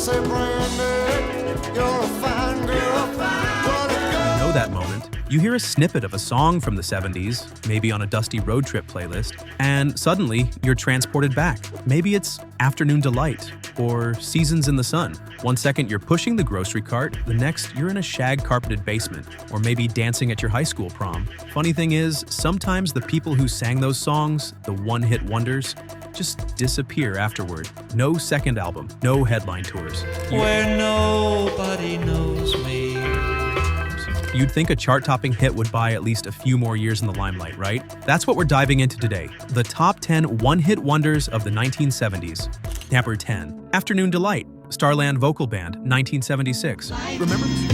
say, Brandy, you're a fine girl. You know that moment. You hear a snippet of a song from the 70s, maybe on a dusty road trip playlist, and suddenly you're transported back. Maybe it's Afternoon Delight or Seasons in the Sun. One second you're pushing the grocery cart, the next you're in a shag-carpeted basement, or maybe dancing at your high school prom. Funny thing is, sometimes the people who sang those songs, the one-hit wonders, just disappear afterward. No second album, no headline tours. Where nobody knows me. You'd think a chart-topping hit would buy at least a few more years in the limelight, right? That's what we're diving into today. The top 10 one-hit wonders of the 1970s. Number 10. Afternoon Delight, Starland Vocal Band, 1976. Remember this?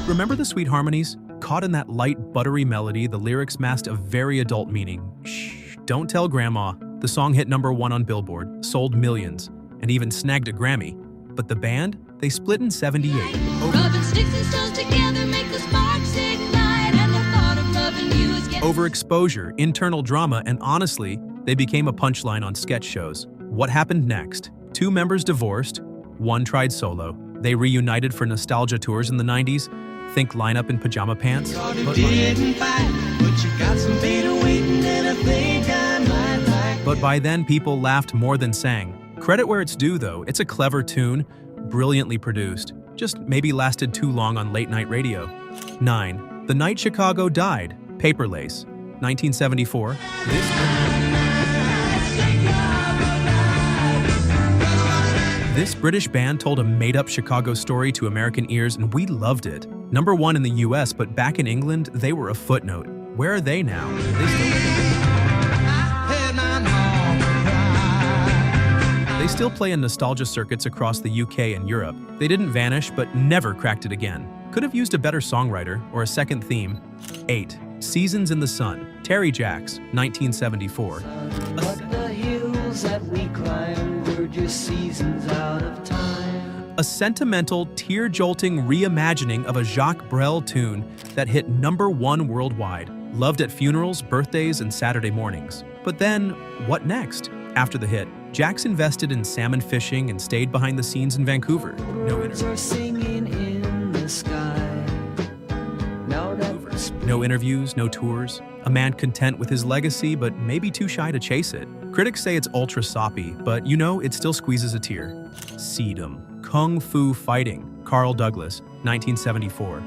Remember the sweet harmonies? Caught in that light, buttery melody, the lyrics masked a very adult meaning. Shh, don't tell grandma. The song hit #1 on Billboard, sold millions, and even snagged a Grammy. But the band, they split in 78. Rubbing sticks and stones together make the sparks ignite, and the thought of loving you is getting Overexposure, internal drama, and honestly, they became a punchline on sketch shows. What happened next? Two members divorced, one tried solo. They reunited for nostalgia tours in the 90s. Think lineup in pajama pants. But by then, people laughed more than sang. Credit where it's due, though. It's a clever tune, brilliantly produced. Just maybe lasted too long on late-night radio. 9. The Night Chicago Died, Paper Lace, 1974. This British band told a made-up Chicago story to American ears, and we loved it. #1 in the US, but back in England, they were a footnote. Where are they now? They still play in nostalgia circuits across the UK and Europe. They didn't vanish, but never cracked it again. Could have used a better songwriter or a second theme. 8. Seasons in the Sun, Terry Jacks, 1974. A sentimental, tear-jolting reimagining of a Jacques Brel tune that hit #1 worldwide, loved at funerals, birthdays, and Saturday mornings. But then, what next? After the hit, Jacks invested in salmon fishing and stayed behind the scenes in Vancouver. No interviews, no tours. A man content with his legacy, but maybe too shy to chase it. Critics say it's ultra soppy, but you know, it still squeezes a tear. Sedum, Kung Fu Fighting, Carl Douglas, 1974.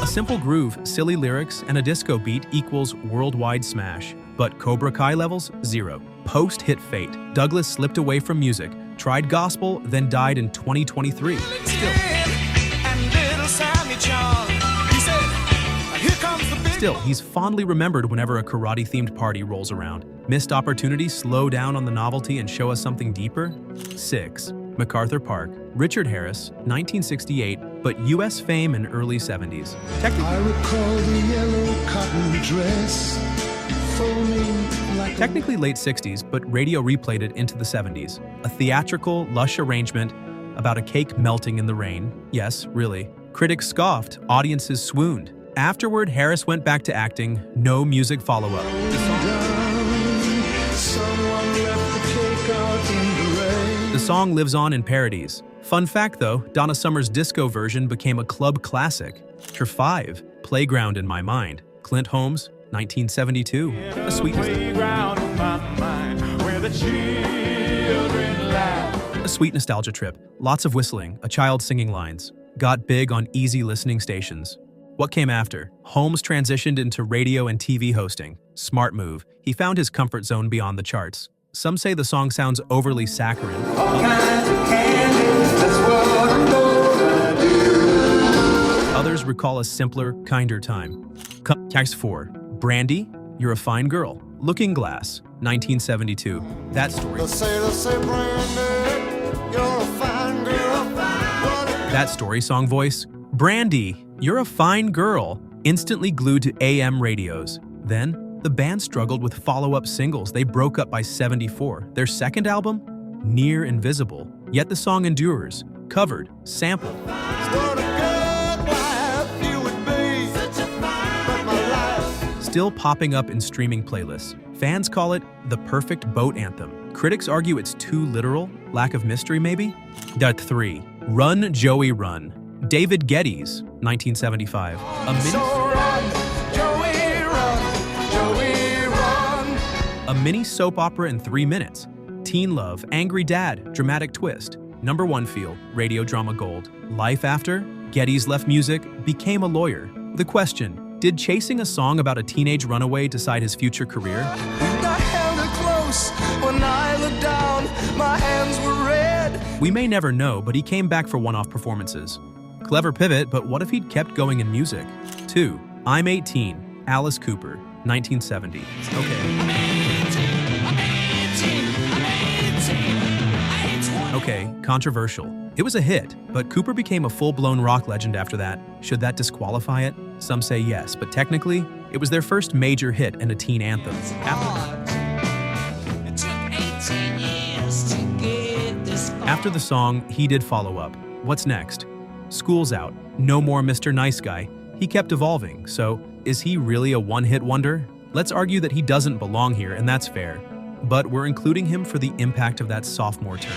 A simple groove, silly lyrics, and a disco beat equals worldwide smash. But Cobra Kai levels? 0. Post-hit fate. Douglas slipped away from music, tried gospel, then died in 2023. Still, he's fondly remembered whenever a karate-themed party rolls around. Missed opportunity, slow down on the novelty and show us something deeper? 6. MacArthur Park, Richard Harris, 1968, but U.S. fame in early 70s. I recall the yellow cotton dress, foaming like Technically late 60s, but radio replayed it into the 70s. A theatrical, lush arrangement about a cake melting in the rain. Yes, really. Critics scoffed, audiences swooned. Afterward, Harris went back to acting. No music follow-up. The song lives on in parodies. Fun fact though, Donna Summer's disco version became a club classic. Her 5, Playground in My Mind, Clint Holmes, 1972. A sweet nostalgia trip. Lots of whistling, a child singing lines. Got big on easy listening stations. What came after? Holmes transitioned into radio and TV hosting. Smart move. He found his comfort zone beyond the charts. Some say the song sounds overly saccharine. Others recall a simpler, kinder time. Text 4. Brandy, You're a Fine Girl. Looking Glass, 1972. That story. That story song voice. Brandy, You're a Fine Girl, instantly glued to AM radios. Then, the band struggled with follow-up singles. They broke up by 74. Their second album? Near Invisible. Yet the song endures. Covered, sampled. still popping up in streaming playlists. Fans call it the perfect boat anthem. Critics argue it's too literal, lack of mystery maybe? 3. Run, Joey, Run. David Geddes, 1975. A mini soap opera in 3 minutes. Teen love, angry dad, dramatic twist. #1 feel, radio drama gold. Life after? Geddes left music, became a lawyer. The question, did chasing a song about a teenage runaway decide his future career? I held her close. When I looked down, my hands were red. We may never know, but he came back for one-off performances. Clever pivot, but what if he'd kept going in music? 2. I'm 18, Alice Cooper, 1970. Okay, controversial. It was a hit, but Cooper became a full-blown rock legend after that. Should that disqualify it? Some say yes, but technically, it was their first major hit and a teen anthem. After the song, he did follow up. What's next? School's out. No more Mr. Nice Guy. He kept evolving, so is he really a one-hit wonder? Let's argue that he doesn't belong here, and that's fair. But we're including him for the impact of that sophomore turn.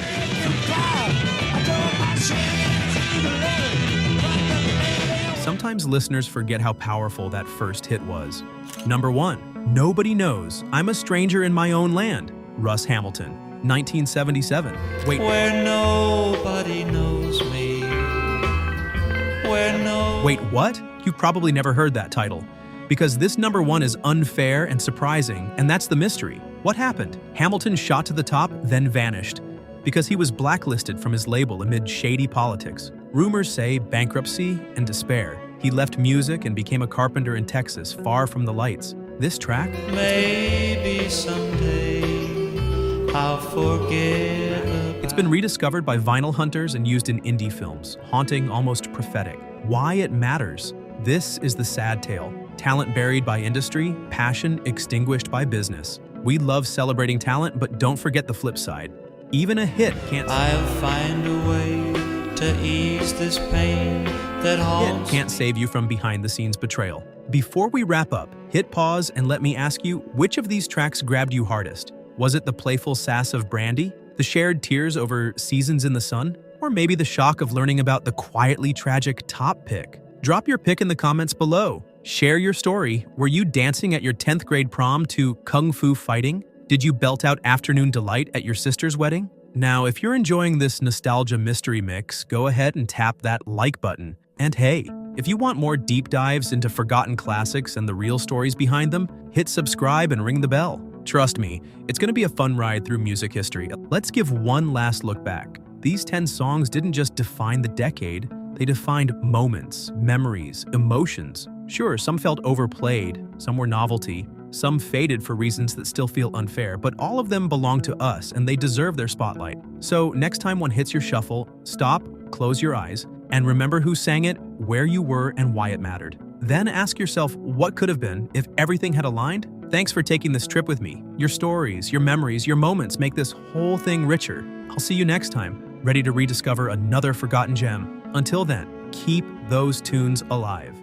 Sometimes listeners forget how powerful that first hit was. #1, Nobody Knows, I'm a Stranger in My Own Land, Russ Hamilton, 1977. Where nobody knows me. Wait, what? You've probably never heard that title. Because this #1 is unfair and surprising, and that's the mystery. What happened? Hamilton shot to the top, then vanished. Because he was blacklisted from his label amid shady politics. Rumors say bankruptcy and despair. He left music and became a carpenter in Texas, far from the lights. This track? Maybe someday I'll forget. It's been rediscovered by vinyl hunters and used in indie films, haunting, almost prophetic. Why it matters? This is the sad tale. Talent buried by industry, passion extinguished by business. We love celebrating talent, but don't forget the flip side. Even a hit can't find a way to ease this pain that haunts. It can't save you from behind-the-scenes betrayal. Before we wrap up, hit pause and let me ask you, which of these tracks grabbed you hardest? Was it the playful sass of Brandy? The shared tears over Seasons in the Sun? Or maybe the shock of learning about the quietly tragic Top pick? Drop your pick in the comments below. Share your story. Were you dancing at your 10th grade prom to Kung Fu Fighting? Did you belt out Afternoon Delight at your sister's wedding? Now, if you're enjoying this nostalgia mystery mix, go ahead and tap that like button. And hey, if you want more deep dives into forgotten classics and the real stories behind them, hit subscribe and ring the bell. Trust me, it's going to be a fun ride through music history. Let's give one last look back. These 10 songs didn't just define the decade, they defined moments, memories, emotions. Sure, some felt overplayed, some were novelty, some faded for reasons that still feel unfair, but all of them belong to us and they deserve their spotlight. So next time one hits your shuffle, stop, close your eyes, and remember who sang it, where you were, and why it mattered. Then ask yourself what could have been if everything had aligned. Thanks for taking this trip with me. Your stories, your memories, your moments make this whole thing richer. I'll see you next time, ready to rediscover another forgotten gem. Until then, keep those tunes alive.